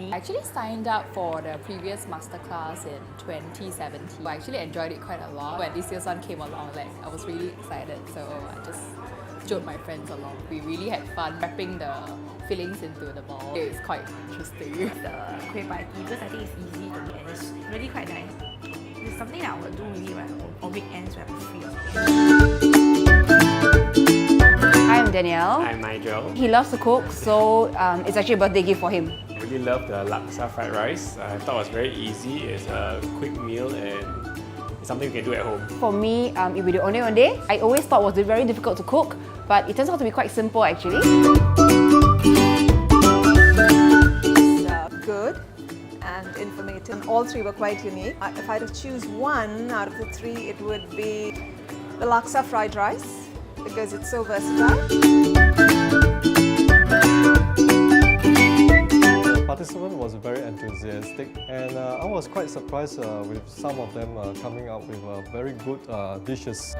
I actually signed up for the previous masterclass in 2017. I actually enjoyed it quite a lot. When this year's one came along, I was really excited, so I just jolted my friends along. We really had fun wrapping the fillings into the ball. It's quite interesting. The kueh pie tea, because I think it's easy to make and it's really quite nice. It's something that I would do maybe on weekends when I'm free. Hi, I'm Danielle. I'm Nigel. He loves to cook, so it's actually a birthday gift for him. I really love the laksa fried rice. I thought it was very easy. It's a quick meal and it's something you can do at home. For me, it would be onde onde. I always thought it was very difficult to cook, but it turns out to be quite simple actually. It's good and informative. All three were quite unique. If I had to choose one out of the three, it would be the laksa fried rice because it's so versatile. The participant was very enthusiastic and I was quite surprised with some of them coming up with very good dishes.